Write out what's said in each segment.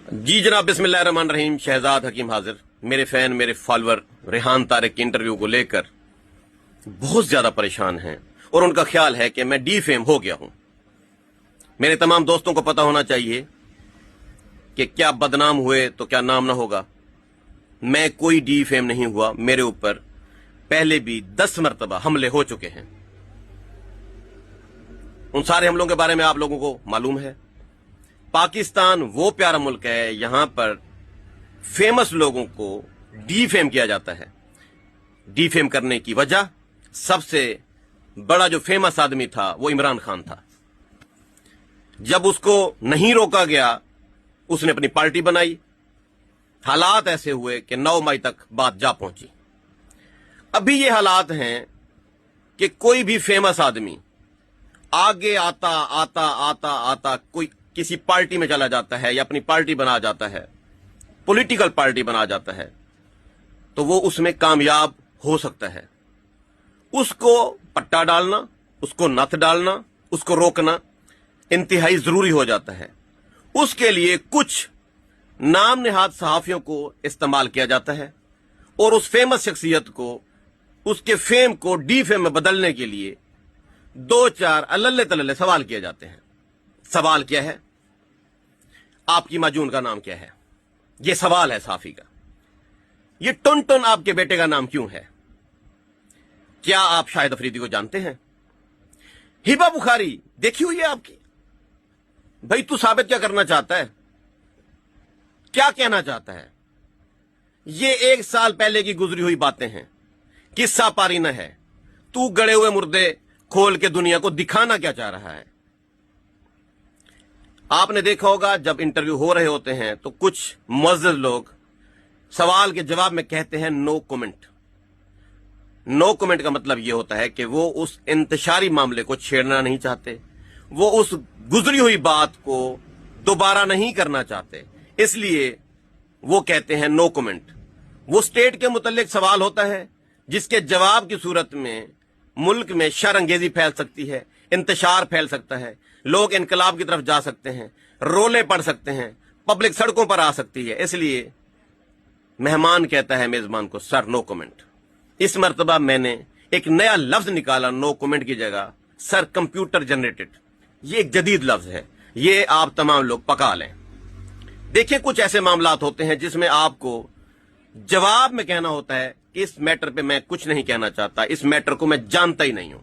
जी जनाब, बिस्मिल्लाहिर्रहमानिर्रहीम। शहजाद हकीम हाजिर। मेरे फैन, मेरे फॉलोअर रेहान तारिक के इंटरव्यू को लेकर बहुत ज्यादा परेशान हैं और उनका ख्याल है कि मैं डी फेम हो गया हूं। मेरे तमाम दोस्तों को पता होना चाहिए कि क्या बदनाम हुए तो क्या नाम ना होगा। मैं कोई डी फेम नहीं हुआ। मेरे ऊपर पहले भी 10 मरतबा हमले हो चुके हैं। उन सारे हमलों के बारे में आप लोगों को मालूम है। पाकिस्तान वो प्यारा मुल्क है, यहां पर फेमस लोगों को डीफेम किया जाता है। डीफेम करने की वजह, सबसे बड़ा जो फेमस आदमी था वो इमरान खान था। जब उसको नहीं रोका गया, उसने अपनी पार्टी बनाई। हालात ऐसे हुए कि 9 मई तक बात जा पहुंची। अभी ये हालात हैं कि कोई भी फेमस आदमी आगे आता आता आता आता कोई किसी पार्टी में चला जाता है या अपनी पार्टी बना जाता है, पॉलिटिकल पार्टी बना जाता है, तो वो उसमें कामयाब हो सकता है। उसको पट्टा डालना, उसको नथ डालना, उसको रोकना इंतहाई जरूरी हो जाता है। उसके लिए कुछ नाम नेहाद सहाफियों को इस्तेमाल किया जाता है और उस फेमस शख्सियत को, उसके फेम को डी फेम में बदलने के लिए 2-4 अल्लल्ले तल्लल्ले सवाल किए जाते हैं। सवाल क्या है? आपकी माजून का नाम क्या है? यह सवाल है साफी का। यह टुन टुन आपके बेटे का नाम क्यों है? क्या आप शाहिद अफरीदी को जानते हैं? हिबा बुखारी देखी हुई है आपकी? भाई तू साबित क्या करना चाहता है? क्या कहना चाहता है? ये 1 साल पहले की गुजरी हुई बातें हैं, किस्सा पारी न है। तू गड़े हुए मुर्दे खोल के दुनिया को दिखाना क्या चाह रहा है? आपने देखा होगा जब इंटरव्यू हो रहे होते हैं तो कुछ मुअज़्ज़ज़ लोग सवाल के जवाब में कहते हैं नो कमेंट। नो कमेंट का मतलब यह होता है कि वो उस इंतशारी मामले को छेड़ना नहीं चाहते, वो उस गुजरी हुई बात को दोबारा नहीं करना चाहते, इसलिए वो कहते हैं नो कमेंट। वो स्टेट के मुतल्लिक सवाल होता है जिसके जवाब की सूरत में मुल्क में शरअंगेजी फैल सकती है, इंतशार फैल सकता है, लोग इनकलाब की तरफ जा सकते हैं, रोले पड़ सकते हैं, पब्लिक सड़कों पर आ सकती है। इसलिए मेहमान कहता है मेजबान को, सर नो कमेंट। इस मर्तबा मैंने एक नया लफ्ज निकाला नो कमेंट की जगह, सर कंप्यूटर जनरेटेड। ये एक जदीद लफ्ज है, ये आप तमाम लोग पका लें। देखिए, कुछ ऐसे मामलात होते हैं जिसमें आपको जवाब में कहना होता है इस मैटर पे मैं कुछ नहीं कहना चाहता, इस मैटर को मैं जानता ही नहीं हूं।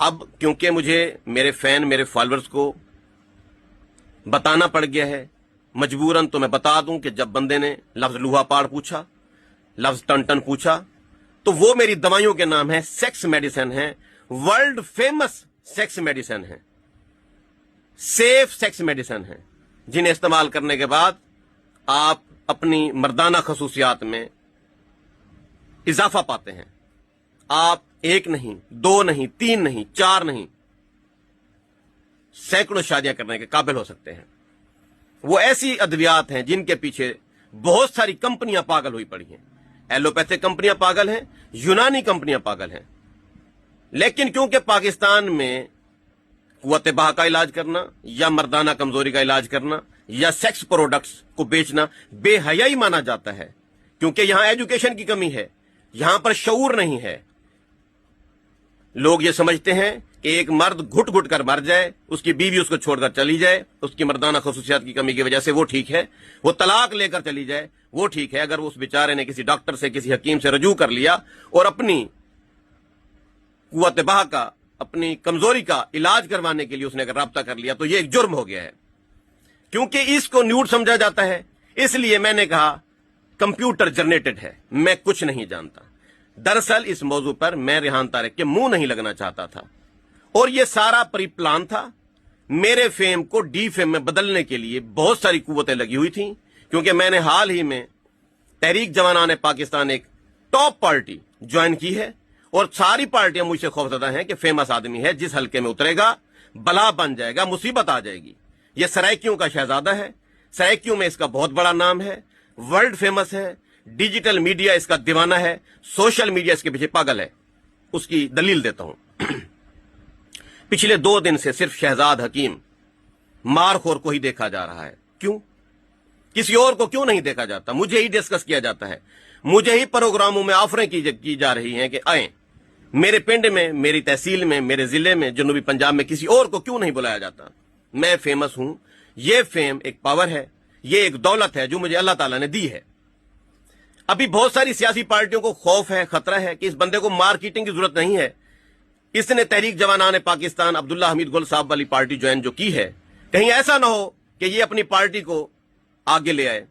अब क्योंकि मुझे मेरे फैन, मेरे फॉलोअर्स को बताना पड़ गया है मजबूरन, तो मैं बता दूं कि जब बंदे ने लफ्ज लूहा पाड़ पूछा, लफ्ज टन टन पूछा, तो वो मेरी दवाइयों के नाम है, सेक्स मेडिसिन है, वर्ल्ड फेमस सेक्स मेडिसिन है, सेफ सेक्स मेडिसिन है, जिन्हें इस्तेमाल करने के बाद आप अपनी मर्दाना खसूसियात में इजाफा पाते हैं। आप 1 नहीं, 2 नहीं, 3 नहीं, 4 नहीं, सैकड़ों शादियां करने के काबिल हो सकते हैं। वो ऐसी अद्वियात हैं जिनके पीछे बहुत सारी कंपनियां पागल हुई पड़ी हैं। एलोपैथिक कंपनियां पागल हैं, यूनानी कंपनियां पागल हैं, लेकिन क्योंकि पाकिस्तान में कुव्वत बाह का इलाज करना या मर्दाना कमजोरी का इलाज करना या सेक्स प्रोडक्ट्स को बेचना बेहयाई माना जाता है, क्योंकि यहां एजुकेशन की कमी है, यहां पर शऊर नहीं है। लोग ये समझते हैं कि एक मर्द घुट घुट कर मर जाए, उसकी बीवी उसको छोड़कर चली जाए, उसकी मर्दाना खसूसियात की कमी की वजह से वो ठीक है, वो तलाक लेकर चली जाए वो ठीक है। अगर उस बेचारे ने किसी डॉक्टर से, किसी हकीम से रजू कर लिया और अपनी कुव्वत बाह का, अपनी कमजोरी का इलाज करवाने के लिए उसने अगर राब्ता कर लिया, तो ये एक जुर्म हो गया है। क्योंकि इसको न्यूड समझा जाता है, इसलिए मैंने कहा कंप्यूटर जनरेटेड है, मैं कुछ नहीं जानता। दरअसल इस मौजू पर मैं रेहान तारिक के मुंह नहीं लगना चाहता था और यह सारा प्री प्लान था। मेरे फेम को डी फेम में बदलने के लिए बहुत सारी कुव्वतें लगी हुई थी, क्योंकि मैंने हाल ही में तहरीक जवानान पाकिस्तान एक टॉप पार्टी ज्वाइन की है और सारी पार्टियां मुझसे खौफजदा हैं कि फेमस आदमी है, जिस हल्के में उतरेगा बला बन जाएगा, मुसीबत आ जाएगी। यह सराइकियों का शहजादा है, सराइकियों में इसका बहुत बड़ा नाम है, वर्ल्ड फेमस है, डिजिटल मीडिया इसका दीवाना है, सोशल मीडिया इसके पीछे पागल है। उसकी दलील देता हूं। पिछले 2 दिन से सिर्फ शहजाद हकीम मारखोर को ही देखा जा रहा है। क्यों? किसी और को क्यों नहीं देखा जाता? मुझे ही डिस्कस किया जाता है, मुझे ही प्रोग्रामों में ऑफरें की जा रही हैं कि आए मेरे पिंड में, मेरी तहसील में, मेरे जिले में, जनूबी पंजाब में किसी और को क्यों नहीं बुलाया जाता? मैं फेमस हूं। ये फेम एक पावर है, ये एक दौलत है जो मुझे अल्लाह ताला ने दी है। अभी बहुत सारी सियासी पार्टियों को खौफ है, खतरा है कि इस बंदे को मार्केटिंग की जरूरत नहीं है। इसने तहरीक जवानान पाकिस्तान अब्दुल्ला हमीद गुल साहब वाली पार्टी ज्वाइन जो की है, कहीं ऐसा ना हो कि ये अपनी पार्टी को आगे ले आए,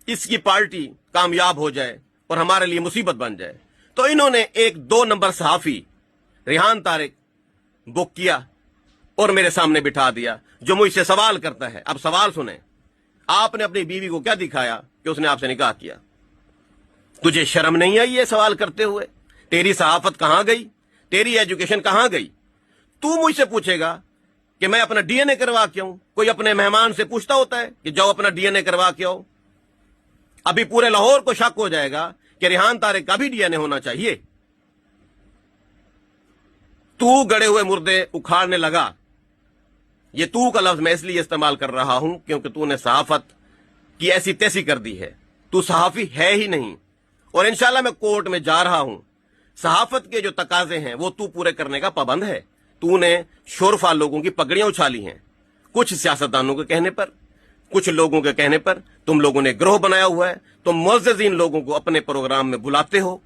इसकी पार्टी कामयाब हो जाए और हमारे लिए मुसीबत बन जाए। तो इन्होंने एक 2 नंबर सहाफी रिहान तारिक बुक किया और मेरे सामने बिठा दिया, जो मुझसे सवाल करता है। अब सवाल सुने, आपने अपनी बीवी को क्या दिखाया कि उसने आपसे निकाह किया? तुझे शर्म नहीं आई ये सवाल करते हुए? तेरी सहाफत कहां गई? तेरी एजुकेशन कहां गई? तू मुझसे पूछेगा कि मैं अपना डीएनए करवा के आऊं? कोई अपने मेहमान से पूछता होता है कि जाओ अपना डीएनए करवा के आओ? अभी पूरे लाहौर को शक हो जाएगा कि रिहान तारिक का भी डीएनए होना चाहिए। तू गड़े हुए मुर्दे उखाड़ने लगा। ये तू का लफ्ज मैं इसलिए इस्तेमाल कर रहा हूं क्योंकि तूने सहाफत की ऐसी तैसी कर दी है। तू सहाफी है ही नहीं। और इंशाल्लाह मैं कोर्ट में जा रहा हूं। सहाफत के जो तकाजे हैं वो तू पूरे करने का पाबंद है। तूने शोरफा लोगों की पगड़ियां उछाली हैं। कुछ सियासतदानों के कहने पर, कुछ लोगों के कहने पर तुम लोगों ने ग्रोह बनाया हुआ है। तुम मुअज़्ज़िज़ीन लोगों को अपने प्रोग्राम में बुलाते हो,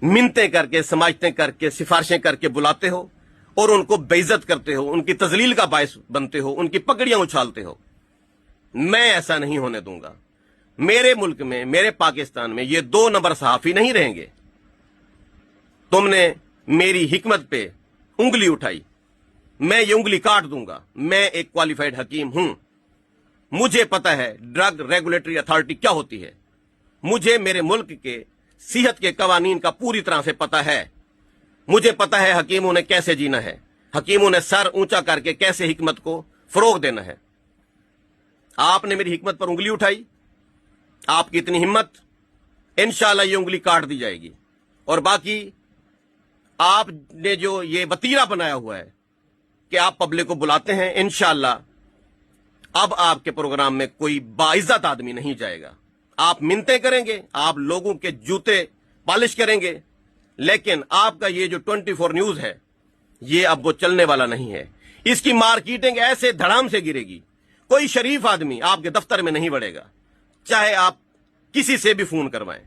मिन्नतें करके, समाजतें करके, सिफारिशें करके बुलाते हो और उनको बेइज्जत करते हो, उनकी तजलील का बायस बनते हो, उनकी पगड़ियां उछालते हो। मैं ऐसा नहीं होने दूंगा। मेरे मुल्क में, मेरे पाकिस्तान में ये 2 नंबर सहाफी नहीं रहेंगे। तुमने मेरी हिकमत पे उंगली उठाई, मैं ये उंगली काट दूंगा। मैं एक क्वालिफाइड हकीम हूं। मुझे पता है ड्रग रेगुलेटरी अथॉरिटी क्या होती है। मुझे मेरे मुल्क के सेहत के कवानीन का पूरी तरह से पता है। मुझे पता है हकीमों ने कैसे जीना है, हकीमों ने सर ऊंचा करके कैसे हिकमत को फरोग देना है। आपने मेरी हिकमत पर उंगली उठाई, आपकी इतनी हिम्मत, इंशाल्लाह ये उंगली काट दी जाएगी। और बाकी आपने जो ये वतीरा बनाया हुआ है कि आप पब्लिक को बुलाते हैं, इंशाल्लाह अब आपके प्रोग्राम में कोई बाइज्जत आदमी नहीं जाएगा। आप मिन्नतें करेंगे, आप लोगों के जूते पॉलिश करेंगे, लेकिन आपका ये जो 24 न्यूज है ये अब वो चलने वाला नहीं है। इसकी मार्केटिंग ऐसे धड़ाम से गिरेगी, कोई शरीफ आदमी आपके दफ्तर में नहीं बढ़ेगा, चाहे आप किसी से भी फोन करवाएं।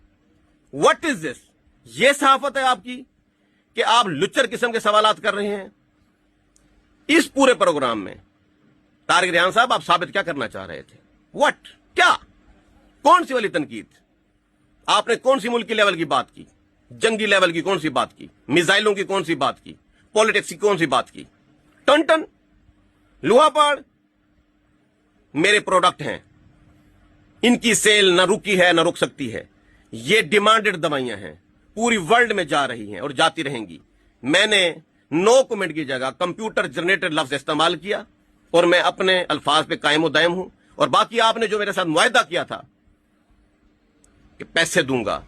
What is this? ये सहाफत है आपकी कि आप लुच्चर किस्म के सवालात कर रहे हैं? इस पूरे प्रोग्राम में तारिक रिहान साहब आप साबित क्या करना चाह रहे थे? व्हाट? क्या? कौन सी वाली तनकीद? आपने कौन सी मुल्की लेवल की बात की? जंगी लेवल की कौन सी बात की? मिसाइलों की कौन सी बात की? पॉलिटिक्स की कौन सी बात की? टन टन लुहापाड़ मेरे प्रोडक्ट हैं, इनकी सेल न रुकी है न रुक सकती है। ये डिमांडेड दवाइयां हैं, पूरी वर्ल्ड में जा रही हैं और जाती रहेंगी। मैंने नो कमेंट की जगह कंप्यूटर जनरेटेड लफ्ज इस्तेमाल किया और मैं अपने अल्फाज पे कायम दायम हूं। और बाकी आपने जो मेरे साथ मुआहदा किया था कि पैसे दूंगा,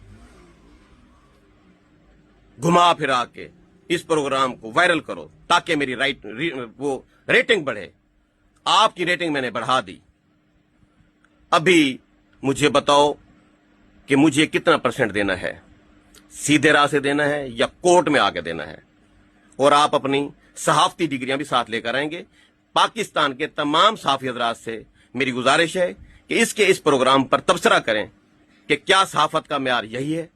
घुमा फिरा के इस प्रोग्राम को वायरल करो ताकि मेरी वो रेटिंग बढ़े, आपकी रेटिंग मैंने बढ़ा दी। अभी मुझे बताओ कि मुझे कितना % देना है? सीधे राह से देना है या कोर्ट में आके देना है? और आप अपनी सहाफती डिग्रियां भी साथ लेकर आएंगे। पाकिस्तान के तमाम सहाफी हजरात से मेरी गुजारिश है कि इस प्रोग्राम पर तबसरा करें कि क्या सहाफत का म्यार यही है